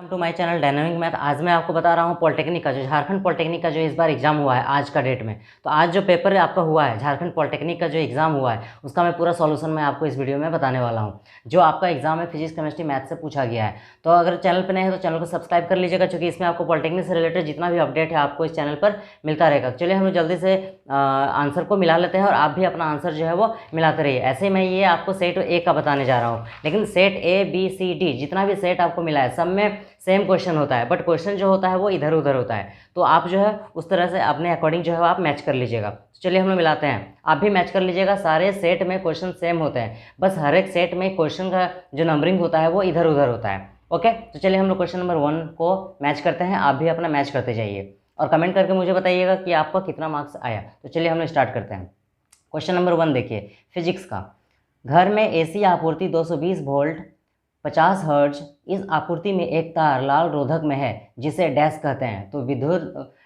To my channel dynamic math. आज मैं आपको बता रहा हूँ पॉलिटेक्निक का जो झारखंड पॉलिटेक्निक का जो इस बार एग्जाम हुआ है आज का डेट में। तो आज जो पेपर आपका हुआ है झारखंड पॉलिटेक्निक का जो एग्जाम हुआ है उसका मैं पूरा सॉल्यूशन मैं आपको इस वीडियो में बताने वाला हूँ। जो आपका एग्जाम है फिजिक्स केमिस्ट्री मैथ से पूछा गया है। तो अगर चैनल पर नए हैं तो चैनल को सब्सक्राइब कर लीजिएगा, क्योंकि इसमें आपको पॉलिटेक्निक से रिलेटेड जितना भी अपडेट है आपको इस चैनल पर मिलता रहेगा। चलिए हम लोग जल्दी से आंसर को मिला लेते हैं और आप भी अपना आंसर जो है वो मिलाते रहिए। ऐसे ही मैं ये आपको सेट ए का बताने जा रहा हूँ, लेकिन set A B C D जितना भी सेट आपको मिला है सब में सेम क्वेश्चन होता है, बट क्वेश्चन जो होता है वो इधर उधर होता है। तो आप जो है उस तरह से अपने अकॉर्डिंग जो है आप मैच कर लीजिएगा। तो चलिए हम लोग मिलाते हैं, आप भी मैच कर लीजिएगा। सारे सेट में क्वेश्चन सेम होते हैं, बस हर एक सेट में क्वेश्चन का जो नंबरिंग होता है वो इधर उधर होता है। ओके, तो चलिए हम लोग क्वेश्चन नंबर 1 को मैच करते हैं। आप भी अपना मैच करते जाइए और कमेंट करके मुझे बताइएगा कि आपका कितना मार्क्स आया। तो चलिए हम लोग स्टार्ट करते हैं। क्वेश्चन नंबर 1 देखिए फिजिक्स का। घर में एसी आपूर्ति 220 वोल्ट 50 हर्ट्ज, इस आपूर्ति में एक तार लाल रोधक में है जिसे डैश कहते हैं। तो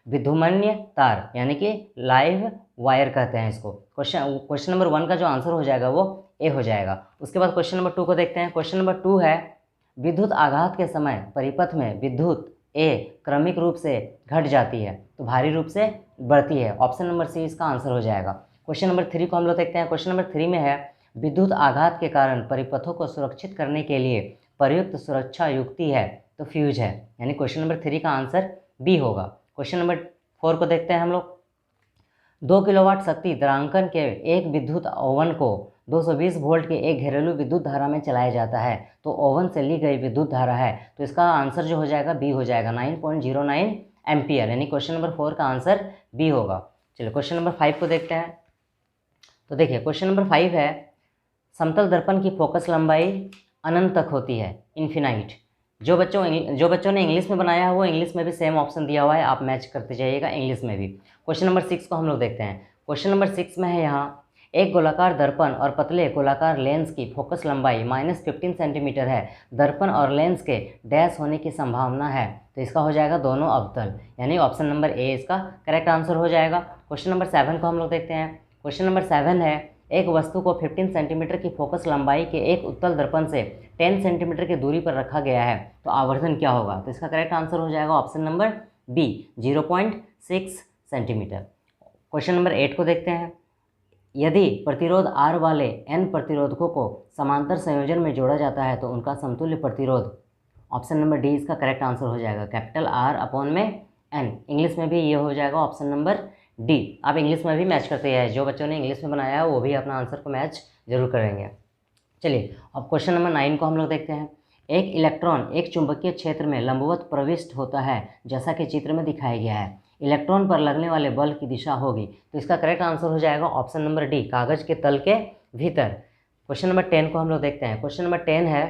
विद्युमन्य तार यानी कि लाइव वायर कहते हैं इसको। क्वेश्चन नंबर 1 का जो आंसर हो जाएगा वो ए हो जाएगा। उसके बाद क्वेश्चन नंबर 2 को देखते हैं। क्वेश्चन नंबर 2 है विद्युत आघात के समय परिपथ में विद्युत ए क्रमिक रूप से घट जाती है तो भारी रूप से बढ़ती है। ऑप्शन नंबर सी इसका आंसर हो जाएगा। क्वेश्चन नंबर 3 को हम लोग देखते हैं। क्वेश्चन नंबर 3 में है विद्युत आघात के कारण परिपथों को सुरक्षित करने के लिए प्रयुक्त सुरक्षा युक्ति है तो फ्यूज है, यानी क्वेश्चन नंबर 3 का आंसर बी होगा। क्वेश्चन नंबर 4 को देखते हैं हम लोग। 2 किलोवाट शक्ति द्रांकन के एक विद्युत ओवन को 220 वोल्ट के एक घरेलू विद्युत धारा में चलाया जाता है तो ओवन से ली गई विद्युत धारा है, तो इसका आंसर जो हो जाएगा बी हो जाएगा 9.09 एम्पियर, यानी क्वेश्चन नंबर 4 का आंसर बी होगा। चलिए क्वेश्चन नंबर 5 को देखते हैं। तो देखिए क्वेश्चन नंबर 5 है समतल दर्पण की फोकस लंबाई अनंत तक होती है, इन्फिनाइट। जो बच्चों ने इंग्लिश में बनाया है वो इंग्लिश में भी सेम ऑप्शन दिया हुआ है, आप मैच करते जाइएगा इंग्लिश में भी। क्वेश्चन नंबर 6 को हम लोग देखते हैं। क्वेश्चन नंबर 6 में है यहाँ एक गोलाकार दर्पण और पतले गोलाकार लेंस की फोकस लंबाई -15 सेंटीमीटर है, दर्पण और लेंस के डैश होने की संभावना है, तो इसका हो जाएगा दोनों अवतल, यानी ऑप्शन नंबर ए इसका करेक्ट आंसर हो जाएगा। क्वेश्चन नंबर 7 को हम लोग देखते हैं। क्वेश्चन नंबर 7 है एक वस्तु को 15 सेंटीमीटर की फोकस लंबाई के एक उत्तल दर्पण से 10 सेंटीमीटर की दूरी पर रखा गया है तो आवर्धन क्या होगा, तो इसका करेक्ट आंसर हो जाएगा option number B 0.6 centimetre. Question number 8 को देखते हैं। यदि प्रतिरोध R वाले n प्रतिरोधकों को समांतर संयोजन में जोड़ा जाता है तो उनका समतुल्य प्रतिरोध, ऑप्शन नंबर डी इसका करेक्ट आंसर हो जाएगा कैपिटल R अपॉन में n। इंग्लिश में भी ये हो जाएगा ऑप्शन नंबर डी। आप इंग्लिश में भी मैच करते हैं, जो बच्चों ने इंग्लिश में बनाया है वो भी अपना आंसर को मैच जरूर करेंगे। चलिए अब क्वेश्चन नंबर 9 को हम लोग देखते हैं। एक इलेक्ट्रॉन एक चुंबकीय क्षेत्र में लंबवत प्रविष्ट होता है जैसा कि चित्र में दिखाया गया है, इलेक्ट्रॉन पर लगने वाले बल की दिशा होगी, तो इसका करेक्ट आंसर हो जाएगा ऑप्शन नंबर डी कागज के तल के भीतर। क्वेश्चन नंबर 10 को हम लोग देखते हैं। क्वेश्चन नंबर 10 है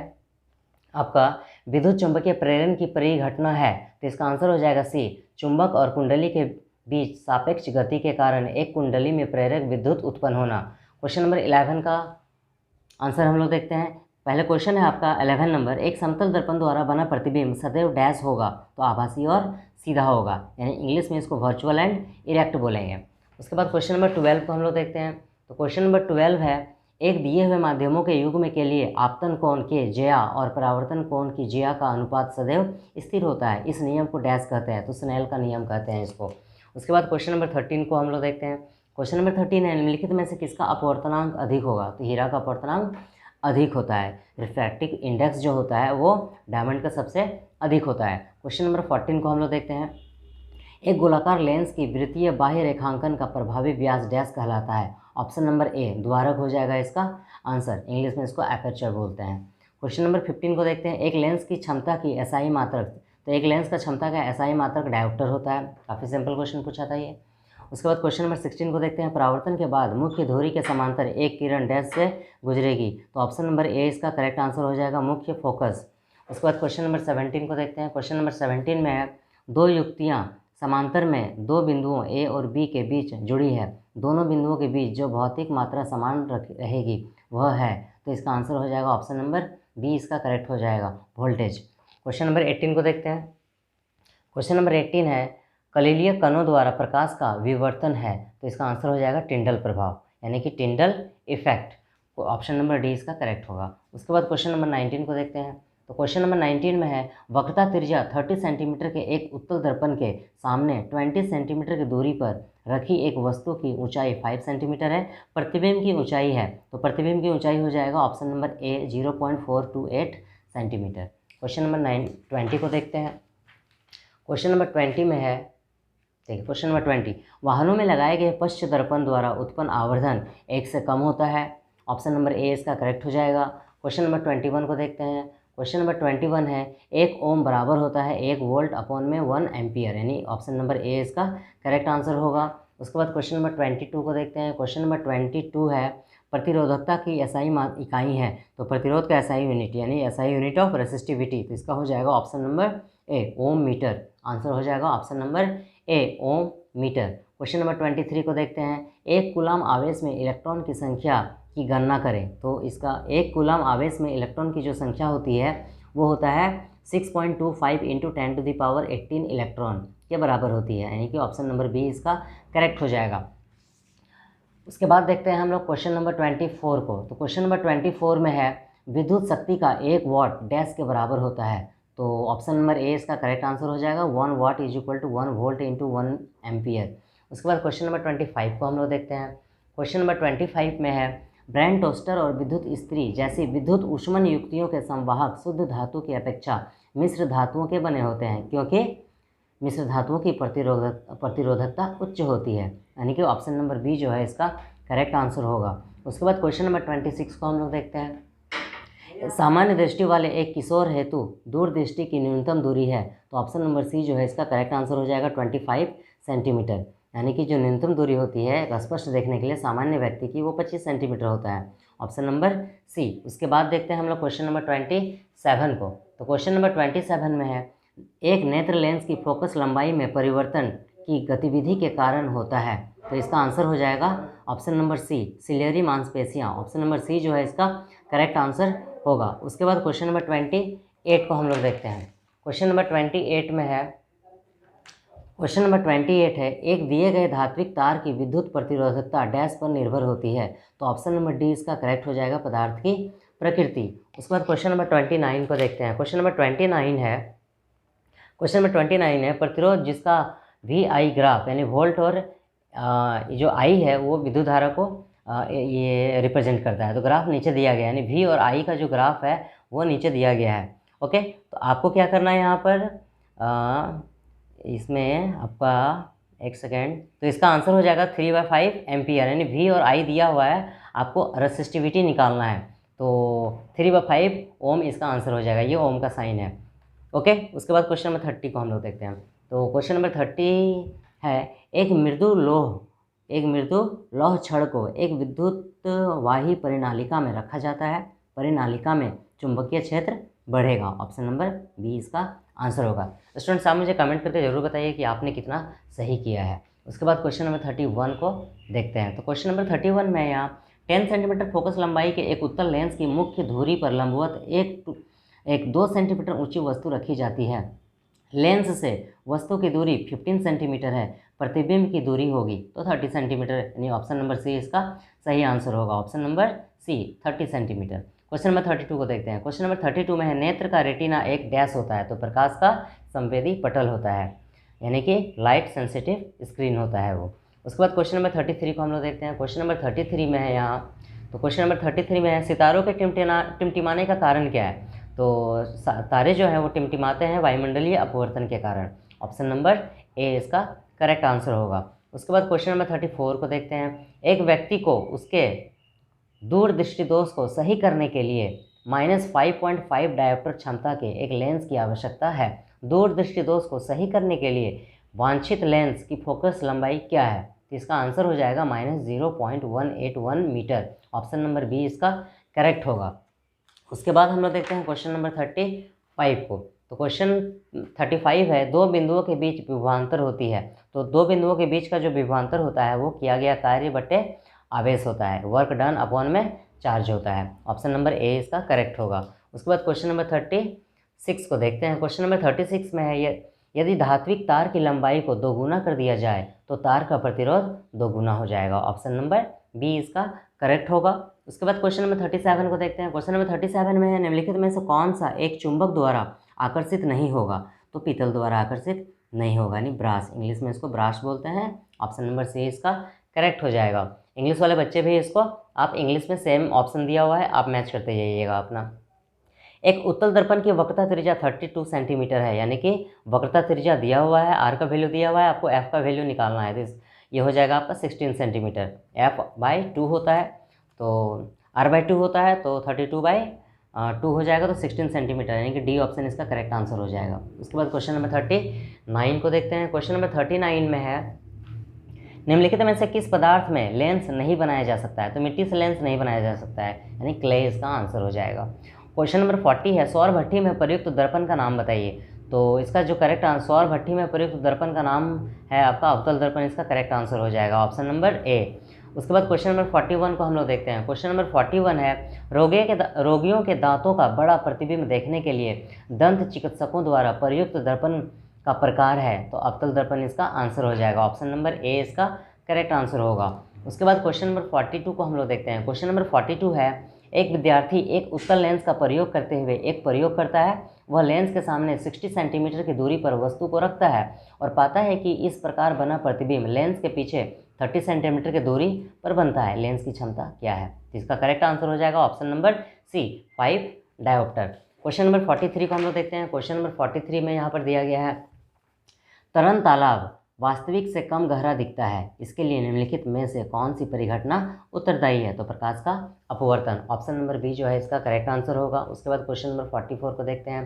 आपका विद्युत चुंबकीय प्रेरण की परिघटना है, तो इसका आंसर हो जाएगा सी चुंबक और कुंडली के बीच सापेक्ष गति के कारण एक कुंडली में प्रेरक विद्युत उत्पन्न होना। क्वेश्चन नंबर 11 का आंसर हम लोग देखते हैं। पहले क्वेश्चन है आपका 11 नंबर, एक समतल दर्पण द्वारा बना प्रतिबिंब सदैव डैश होगा तो आभासी और सीधा होगा, यानी इंग्लिश में इसको वर्चुअल एंड इरेक्ट बोलेंगे। उसके बाद क्वेश्चन नंबर 12 को हम लोग देखते हैं। तो क्वेश्चन नंबर 12 है एक दिए हुए माध्यमों के युग्म के लिए आपतन कोण के ज्या और परावर्तन कोण की ज्या का अनुपात सदैव स्थिर होता है, इस नियम को डैश कहते हैं, तो स्नेल का नियम कहते हैं इसको। उसके बाद क्वेश्चन नंबर 13 को हम लोग देखते हैं। क्वेश्चन नंबर 13 है निम्नलिखित में से किसका अपवर्तनांक अधिक होगा, तो हीरा का अपवर्तनांक अधिक होता है, रिफ्रैक्टिव इंडेक्स जो होता है वो डायमंड का सबसे अधिक होता है। क्वेश्चन नंबर 14 को हम लोग देखते हैं। एक गोलाकार लेंस की वृत्तीय बाह्य रेखांकन का प्रभावी व्यास डैश कहलाता है, ऑप्शन नंबर ए द्वारक हो जाएगा इसका आंसर, इंग्लिश में इसको एपर्चर बोलते हैं। क्वेश्चन नंबर 15 को देखते हैं। एक लेंस की क्षमता की एसआई मात्रक, तो एक लेंस का क्षमता का एसआई मात्रक डायोप्टर होता है, काफ़ी सिंपल क्वेश्चन पूछा था ये। उसके बाद क्वेश्चन नंबर 16 को देखते हैं। परावर्तन के बाद मुख्य धुरी के समांतर एक किरण डैश से गुजरेगी, तो ऑप्शन नंबर ए इसका करेक्ट आंसर हो जाएगा मुख्य फोकस। उसके बाद क्वेश्चन नंबर 17 को देखते हैं। क्वेश्चन नंबर 17 में है दो युक्तियाँ समांतर में दो बिंदुओं ए और बी के बीच जुड़ी है, दोनों बिंदुओं के बीच जो भौतिक मात्रा समान रहेगी वह है, तो इसका आंसर हो जाएगा ऑप्शन नंबर बी इसका करेक्ट हो जाएगा वोल्टेज। क्वेश्चन नंबर 18 को देखते हैं। क्वेश्चन नंबर 18 है कलीलीय कणों द्वारा प्रकाश का विवर्तन है, तो इसका आंसर हो जाएगा टिंडल प्रभाव, यानी कि Tyndall effect, option number D इसका करेक्ट होगा। उसके बाद क्वेश्चन नंबर 19 को देखते हैं। तो क्वेश्चन नंबर 19 में है वक्रता त्रिज्या 30 सेंटीमीटर के एक उत्तल दर्पण के सामने 20 सेंटीमीटर की दूरी पर रखी एक वस्तु की ऊंचाई 5 सेंटीमीटर है, प्रतिबिंब की ऊंचाई है, तो प्रतिबिंब की ऊंचाई हो जाएगा ऑप्शन नंबर ए 0.428 सेंटीमीटर। क्वेश्चन नंबर 20 को देखते हैं। क्वेश्चन नंबर 20 में है, देखिए क्वेश्चन नंबर 20, वाहनों में लगाए गए पश्च दर्पण द्वारा उत्पन्न आवर्धन 1 से कम होता है, ऑप्शन नंबर ए इसका करेक्ट हो जाएगा। क्वेश्चन नंबर 21 को देखते हैं। क्वेश्चन नंबर 21 है 1 ओम बराबर होता है 1 वोल्ट अपॉन में 1 एम्पियर, यानी ऑप्शन नंबर ए इसका करेक्ट आंसर होगा। उसके बाद क्वेश्चन नंबर 22 को देखते हैं। क्वेश्चन नंबर 22 है प्रतिरोधकता की एसआई इकाई है, तो प्रतिरोध का एसआई यूनिट यानी एसआई यूनिट ऑफ रेसिस्टिविटी, तो इसका हो जाएगा option number A ohm metre, answer हो जाएगा option number A ohm metre. Question number 23 को देखते हैं। एक कूलाम आवेश में इलेक्ट्रॉन की संख्या की गणना करें, तो इसका एक कूलाम आवेश में इलेक्ट्रॉन की जो संख्या होती है वो होता है 6.25 इंटू 10⁻18 इलेक्ट्रॉन के बराबर होती है, यानी कि ऑप्शन नंबर बी इसका करेक्ट हो जाएगा। उसके बाद देखते हैं हम लोग क्वेश्चन नंबर 24 को। तो क्वेश्चन नंबर 24 में है विद्युत शक्ति का 1 वाट डैश के बराबर होता है, तो ऑप्शन नंबर ए इसका करेक्ट आंसर हो जाएगा 1 watt is equal to 1 volt into 1 ampere. उसके बाद क्वेश्चन नंबर 25 को हम लोग देखते हैं। क्वेश्चन नंबर 25 में है ब्रांड टोस्टर और विद्युत इस्त्री जैसी विद्युत ऊष्मन युक्तियों के संवाहक शुद्ध धातु की अपेक्षा मिश्र धातुओं के बने होते हैं, क्योंकि मिश्र धातुओं की प्रतिरोधकता उच्च होती है, यानी कि ऑप्शन नंबर बी जो है इसका करेक्ट आंसर होगा। उसके बाद क्वेश्चन नंबर 26 को हम लोग देखते हैं। सामान्य दृष्टि वाले एक किशोर हेतु दूरदृष्टि की न्यूनतम दूरी है, तो ऑप्शन नंबर सी जो है इसका करेक्ट आंसर हो जाएगा 25 सेंटीमीटर, यानी कि जो न्यूनतम दूरी होती है स्पष्ट देखने के लिए सामान्य व्यक्ति की वो 25 सेंटीमीटर होता है, ऑप्शन नंबर सी। उसके बाद देखते हैं हम लोग क्वेश्चन नंबर 27 को। तो क्वेश्चन नंबर 27 में है एक नेत्र लेंस की फोकस लंबाई में परिवर्तन की गतिविधि के कारण होता है, तो इसका आंसर हो जाएगा ऑप्शन नंबर सी सिलियरी मांसपेशियाँ, ऑप्शन नंबर सी जो है इसका करेक्ट आंसर होगा। उसके बाद क्वेश्चन नंबर 28 को हम लोग देखते हैं। क्वेश्चन नंबर 28 में है, क्वेश्चन नंबर 28 है एक दिए गए धात्विक तार की विद्युत प्रतिरोधकता डैश पर निर्भर होती है, तो ऑप्शन नंबर डी इसका करेक्ट हो जाएगा पदार्थ की प्रकृति। उसके बाद क्वेश्चन नंबर 29 को देखते हैं। क्वेश्चन नंबर 29 है प्रतिरोध जिसका वी आई ग्राफ यानी वोल्ट और जो आई है वो विद्युत धारा को ये रिप्रेजेंट करता है, तो ग्राफ नीचे दिया गया है, यानी वी और आई का जो ग्राफ है वो नीचे दिया गया है। ओके, तो आपको क्या करना है यहाँ पर इसमें आपका एक सेकेंड, तो इसका आंसर हो जाएगा 3/5 एम्पियर, यानी वी और आई दिया हुआ है, आपको रेसिस्टिविटी निकालना है, तो 3/5 ओम इसका आंसर हो जाएगा, ये ओम का साइन है। ओके, उसके बाद क्वेश्चन नंबर 30 को हम लोग देखते हैं। तो क्वेश्चन नंबर 30 है एक मृदु लौह छड़ को एक विद्युत वाही परिनालिका में रखा जाता है, परिनालिका में चुंबकीय क्षेत्र बढ़ेगा, ऑप्शन नंबर बी इसका आंसर होगा। स्टूडेंट्स आप मुझे कमेंट करके जरूर बताइए कि आपने कितना सही किया है। उसके बाद क्वेश्चन नंबर 31 को देखते हैं। तो क्वेश्चन नंबर 31 में यहाँ 10 सेंटीमीटर फोकस लंबाई के एक उत्तल लेंस की मुख्य धुरी पर लंबवत एक 2 सेंटीमीटर ऊंची वस्तु रखी जाती है, लेंस से वस्तु की दूरी 15 सेंटीमीटर है, प्रतिबिंब की दूरी होगी तो 30 सेंटीमीटर, यानी ऑप्शन नंबर सी इसका सही आंसर होगा, option number C 30 centimetre. Question number 32 को देखते हैं। क्वेश्चन नंबर 32 में है नेत्र का रेटिना एक डैश होता है, तो प्रकाश का संवेदी पटल होता है, यानी कि लाइट सेंसिटिव स्क्रीन होता है वो। उसके बाद क्वेश्चन नंबर 33 को हम लोग देखते हैं। क्वेश्चन नंबर 33 में है यहाँ, तो क्वेश्चन नंबर 33 में है सितारों के टिमटिमाने का कारण क्या है, तो तारे जो हैं वो टिमटिमाते हैं वायुमंडलीय अपवर्तन के कारण, ऑप्शन नंबर ए इसका करेक्ट आंसर होगा। उसके बाद क्वेश्चन नंबर 34 को देखते हैं। एक व्यक्ति को उसके दूरदृष्टि दोष को सही करने के लिए -5.5 डायोप्टर क्षमता के एक लेंस की आवश्यकता है। दूरदृष्टि दोष को सही करने के लिए वांछित लेंस की फोकस लंबाई क्या है, तो इसका आंसर हो जाएगा -0.181 मीटर, ऑप्शन नंबर बी इसका करेक्ट होगा। उसके बाद हम लोग देखते हैं क्वेश्चन नंबर 35 को। तो क्वेश्चन 35 है दो बिंदुओं के बीच विभवांतर होती है, तो दो बिंदुओं के बीच का जो विभवांतर होता है वो किया गया कार्य बटे आवेश होता है, वर्क डन अपॉन में चार्ज होता है, ऑप्शन नंबर ए इसका करेक्ट होगा। उसके बाद क्वेश्चन नंबर 36 को देखते हैं। क्वेश्चन नंबर 36 में है यदि धात्विक तार की लंबाई को दोगुना कर दिया जाए तो तार का प्रतिरोध दोगुना हो जाएगा, ऑप्शन नंबर बी इसका करेक्ट होगा। उसके बाद क्वेश्चन नंबर 37 को देखते हैं। क्वेश्चन नंबर 37 में है, निम्नलिखित में से कौन सा एक चुंबक द्वारा आकर्षित नहीं होगा? तो पीतल द्वारा आकर्षित नहीं होगा, यानी ब्रास, इंग्लिश में इसको ब्रास बोलते हैं। ऑप्शन नंबर सी इसका करेक्ट हो जाएगा। इंग्लिश वाले बच्चे भी इसको, आप इंग्लिश में सेम ऑप्शन दिया हुआ है, आप मैच करते जाइएगा अपना। एक उत्तल दर्पण की वक्रता त्रिज्या 32 सेंटीमीटर है, यानी कि वक्रता त्रिज्या दिया हुआ है, आर का वैल्यू दिया हुआ है, आपको एफ का वैल्यू निकालना है। तो ये हो जाएगा आपका 16 सेंटीमीटर। F/2 होता है, तो R/2 होता है, तो 32/2 हो जाएगा, तो 16 सेंटीमीटर, यानी कि डी ऑप्शन इसका करेक्ट आंसर हो जाएगा। उसके बाद क्वेश्चन नंबर 39 को देखते हैं। क्वेश्चन नंबर 39 में है, निम्नलिखित में से किस पदार्थ में लेंस नहीं बनाया जा सकता है? तो मिट्टी से लेंस नहीं बनाया जा सकता है, यानी क्ले इसका आंसर हो जाएगा। क्वेश्चन नंबर 40 है, सौर भट्ठी में प्रयुक्त दर्पण का नाम बताइए। तो इसका जो करेक्ट आंसर, सौर भट्ठी में प्रयुक्त दर्पण का नाम है आपका अवतल दर्पण, इसका करेक्ट आंसर हो जाएगा ऑप्शन नंबर ए। उसके बाद क्वेश्चन नंबर 41 को हम लोग देखते हैं। क्वेश्चन नंबर 41 है, रोगियों के दांतों का बड़ा प्रतिबिंब देखने के लिए दंत चिकित्सकों द्वारा प्रयुक्त दर्पण का प्रकार है, तो अवतल दर्पण इसका आंसर हो जाएगा। ऑप्शन नंबर ए इसका करेक्ट आंसर होगा। उसके बाद क्वेश्चन नंबर 42 को हम लोग देखते हैं। क्वेश्चन नंबर 42 है, एक विद्यार्थी एक उत्तल लेंस का प्रयोग करते हुए एक प्रयोग करता है। वह लेंस के सामने 60 सेंटीमीटर की दूरी पर वस्तु को रखता है और पाता है कि इस प्रकार बना प्रतिबिंब लेंस के पीछे 30 सेंटीमीटर की दूरी पर बनता है। लेंस की क्षमता क्या है? इसका करेक्ट आंसर हो जाएगा option number C, 5 dioptre. Question number 43 को हम लोग देखते हैं। क्वेश्चन नंबर 43 में यहाँ पर दिया गया है, तरन तालाब वास्तविक से कम गहरा दिखता है, इसके लिए निम्नलिखित में से कौन सी परिघटना उत्तरदायी है? तो प्रकाश का अपवर्तन, ऑप्शन नंबर बी जो है इसका करेक्ट आंसर होगा। उसके बाद क्वेश्चन नंबर 44 को देखते हैं।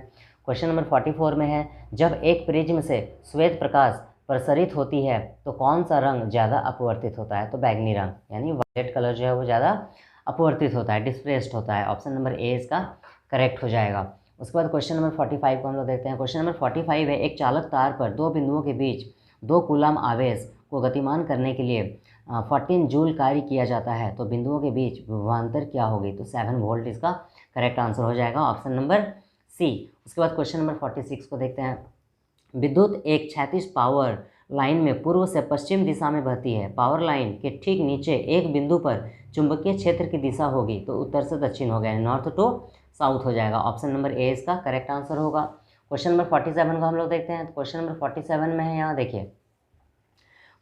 क्वेश्चन नंबर 44 में है, जब एक प्रिज्म से श्वेत प्रकाश प्रसरित होती है तो कौन सा रंग ज़्यादा अपवर्तित होता है? तो बैगनी रंग, यानी वायलेट कलर जो है वो ज़्यादा अपवर्तित होता है, डिस्प्लेस्ड होता है। ऑप्शन नंबर ए इसका करेक्ट हो जाएगा। उसके बाद क्वेश्चन नंबर 45 को हम लोग देखते हैं। क्वेश्चन नंबर 45 है, एक चालक तार पर दो बिंदुओं के बीच 2 कूलम आवेश को गतिमान करने के लिए 14 जूल कार्य किया जाता है, तो बिंदुओं के बीच विभवांतर क्या होगी? तो 7 वोल्ट इसका करेक्ट आंसर हो जाएगा, ऑप्शन नंबर सी। उसके बाद क्वेश्चन नंबर 46 को देखते हैं। विद्युत एक क्षैतिज पावर लाइन में पूर्व से पश्चिम दिशा में बहती है। पावर लाइन के ठीक नीचे एक बिंदु पर चुंबकीय क्षेत्र की दिशा होगी, तो उत्तर से दक्षिण हो गया, नॉर्थ टू साउथ हो जाएगा। ऑप्शन नंबर ए इसका करेक्ट आंसर होगा। क्वेश्चन नंबर 47 को हम लोग देखते हैं। तो क्वेश्चन नंबर 47 में है, यहाँ देखिए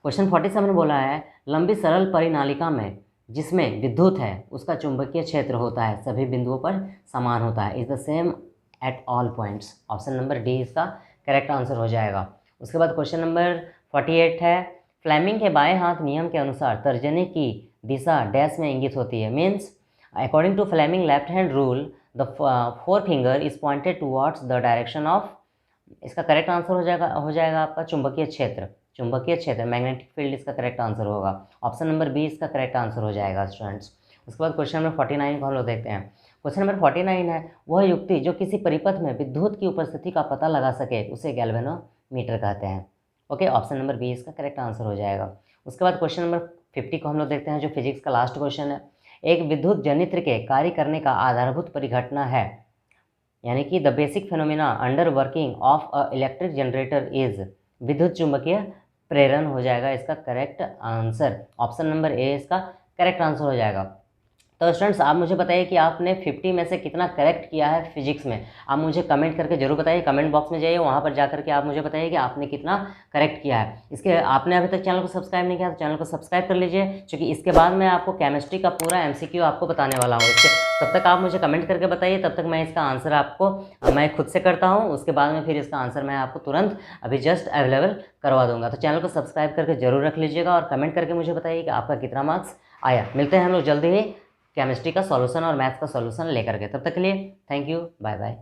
क्वेश्चन 47 बोला है, लंबी सरल परिनालिका में जिसमें विद्युत है उसका चुंबकीय क्षेत्र होता है सभी बिंदुओं पर समान होता है, is the same at all points. Option number D इसका करेक्ट आंसर हो जाएगा। उसके बाद क्वेश्चन नंबर 48 है, फ्लेमिंग के बाएं हाथ नियम के अनुसार तर्जनी की दिशा डैश में इंगित होती है। Means according to Fleming left hand rule the four finger is pointed towards the direction of, इसका करेक्ट आंसर हो जाएगा आपका चुंबकीय क्षेत्र। चुंबकीय क्षेत्र, मैग्नेटिक फील्ड इसका करेक्ट आंसर होगा। ऑप्शन नंबर बी इसका करेक्ट आंसर हो जाएगा स्टूडेंट्स। उसके बाद क्वेश्चन नंबर 49 को हम लोग देखते हैं। क्वेश्चन नंबर 49 है, वह युक्ति जो किसी परिपथ में विद्युत की उपस्थिति का पता लगा सके उसे गैल्वेनोमीटर कहते हैं। ओके, ऑप्शन नंबर बी इसका करेक्ट आंसर हो जाएगा। उसके बाद क्वेश्चन नंबर 50 को हम लोग देखते हैं, जो फिजिक्स का लास्ट क्वेश्चन है। एक विद्युत जनित्र के कार्य करने का आधारभूत परिघटना है, यानी कि the basic phenomena under working of a electric generator is विद्युत चुंबकीय प्रेरण हो जाएगा इसका करेक्ट आंसर। ऑप्शन नंबर ए इसका करेक्ट आंसर हो जाएगा। तो स्टूडेंट्स, आप मुझे बताइए कि आपने 50 में से कितना करेक्ट किया है फिजिक्स में। आप मुझे कमेंट करके जरूर बताइए, कमेंट बॉक्स में जाइए, वहाँ पर जा करके आप मुझे बताइए कि आपने कितना करेक्ट किया है। इसके आपने अभी तक चैनल को सब्सक्राइब नहीं किया तो चैनल को सब्सक्राइब कर लीजिए, क्योंकि इसके बाद मैं आपको केमिस्ट्री का पूरा MCQ आपको बताने वाला हूँ। तब तक आप मुझे कमेंट करके बताइए, तब तक मैं इसका आंसर आपको मैं खुद से करता हूँ। उसके बाद में फिर इसका आंसर मैं आपको तुरंत अभी जस्ट अवेलेबल करवा दूंगा। तो चैनल को सब्सक्राइब करके जरूर रख लीजिएगा और कमेंट करके मुझे बताइए कि आपका कितना मार्क्स आया। मिलते हैं हम लोग जल्दी ही केमिस्ट्री का सॉल्यूशन और मैथ्स का सॉल्यूशन लेकर के। तब तक के लिए थैंक यू, बाय बाय।